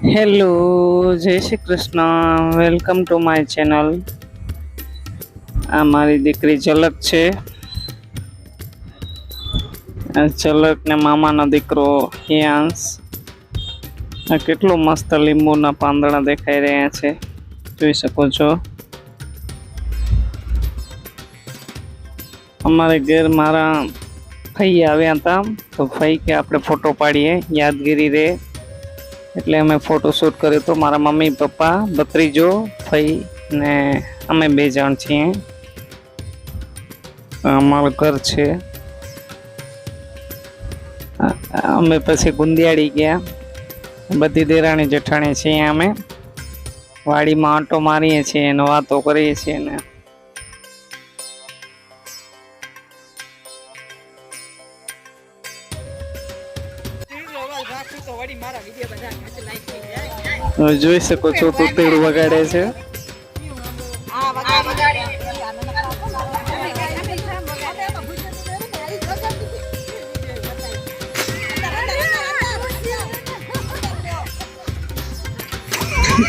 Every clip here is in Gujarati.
હેલો, જય Shri Krishna. Welcome to my channel. આ મારી દીકરી ઝલક છે. આ ઝલક ને મામાનો દીકરો હિયાંશ. આ કેટલું મસ્ત લીંબુના પાંદડા દેખાઈ રહ્યા છે, જોઈ શકો છો. અમારે ઘેર મારા ફઈ આવ્યા હતા, તો ફઈ કે આપણે ફોટો પાડીએ, યાદગીરી રહે. એટલે અમે ફોટોશૂટ કર્યો તો. મારા મમ્મી પપ્પા, ભત્રીજો, ફઈ ને અમે 2 જણ છીએ. અમારું ઘર છે. અમે પછી ગુંદિયાળી ગયા. બધી દેરાણી જેઠાણી છીએ. અમે વાડીમાં આંટો મારીએ છીએ અને વાતો કરીએ છીએ ને જોઈ શકો છો. તૂતેડું વગાડે છે.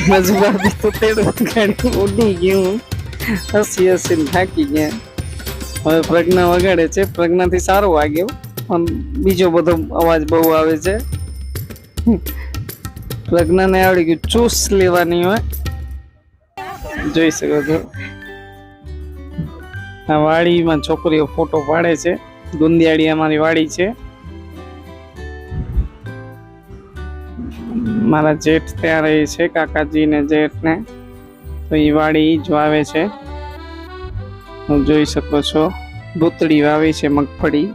મજબાથી તૂતેડું વગાડી ઉડી ગયું. હસી હસીને થાકી ગયા. હવે પ્રજ્ઞા વગાડે છે. પ્રજ્ઞાથી સારો વાગ્યો, પણ બીજો બધો અવાજ બહુ આવે છે. પ્રજ્ઞાને આવડી ગયું ચૂસ લેવાની હોય. જોઈ શકો છો. આ વાડીમાં છોકરીઓ ફોટો પાડે છે. ગુંદિયાળી અમારી વાડી છે. મારા જેઠ ત્યાં રહે છે, કાકાજી ને જેઠ ને. તો એ વાડી જ વાવે છે. હું જોઈ શકો છો. ભૂતળી વાવી છે, મગફળી.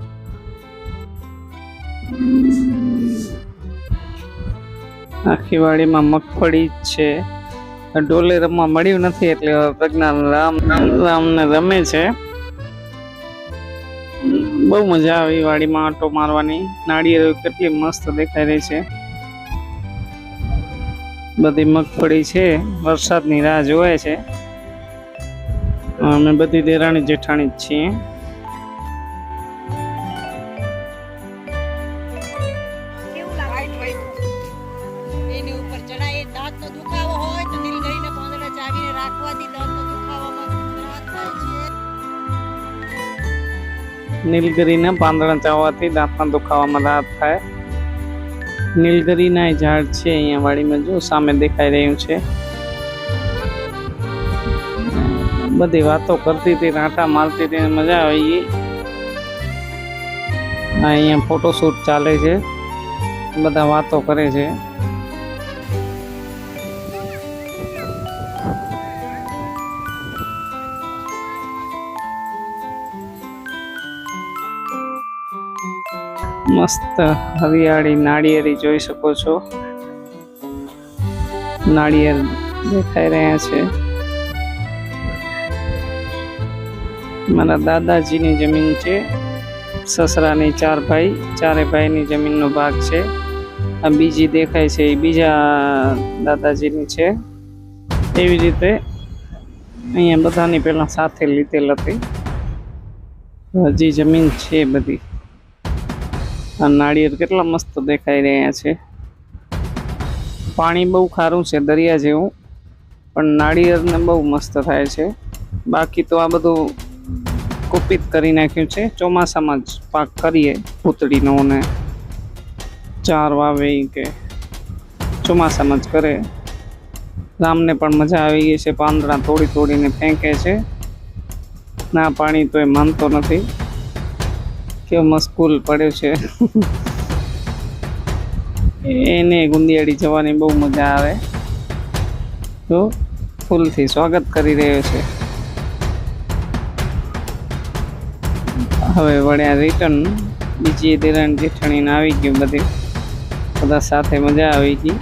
આખી વાડીમાં મગફળી જ છે. ડોલે રમવા મળ્યું નથી, એટલે પ્રજ્ઞા રામને રમે છે. બહુ મજા આવી વાડીમાં આંટો મારવાની. નાળિયેર કેટલી મસ્ત દેખાઈ રહી છે. બધી મગફળી છે. વરસાદની રાહ જોવે છે. અમે બધી દેરાણી જેઠાણી જ છીએ. નીલગીરીના પાંદડા ચાવવાથી દાંતના દુખાવામાં રાહત થાય. નીલગીરીના ઝાડ છે અહીંયા વાડીમાં, જો સામે દેખાઈ રહ્યું છે. બધી વાતો કરતી હતી, રાંટા મારતી હતી, મજા આવી ગઈ. અહીંયા ફોટોશૂટ ચાલે છે. બધા વાતો કરે છે. મસ્ત હરિયાળી નાળિયેરી જોઈ શકો છો. નાળિયેર દેખાઈ રહ્યા છે. મારા દાદાજીની જમીન છે. સસરાની 4 ભાઈ, 4 ભાઈની જમીનનો ભાગ છે. આ બીજી દેખાય છે એ બીજા દાદાજીની છે. એવી રીતે અહીંયા બધાની પહેલા સાથે લીધેલ હતી. હજી જમીન છે બધી. આ નાળિયેર કેટલા મસ્ત દેખાઈ રહ્યા છે. પાણી બહુ ખારું છે, દરિયા જેવું, પણ નાળિયેરને બહુ મસ્ત થાય છે. બાકી તો આ બધું કુપિત કરી નાખ્યું છે. ચોમાસામાં જ પાક કરીએ પૂતળીનો ને ચાર વાવે કે ચોમાસામાં જ કરે. રામને પણ મજા આવી ગઈ છે. પાંદડા તોડી તોડીને ફેંકે છે. ના પાણી તો એ માનતો નથી. કેવો મસ્કૂલ પડ્યો છે. એને ગુંદિયાળી જવાની બહુ મજા આવે. તો ફૂલથી સ્વાગત કરી રહ્યો છે. હવે વળ્યા રિટર્ન. બીજી દેરાણી જેઠાણીને આવી ગયું. બધા સાથે મજા આવી ગઈ.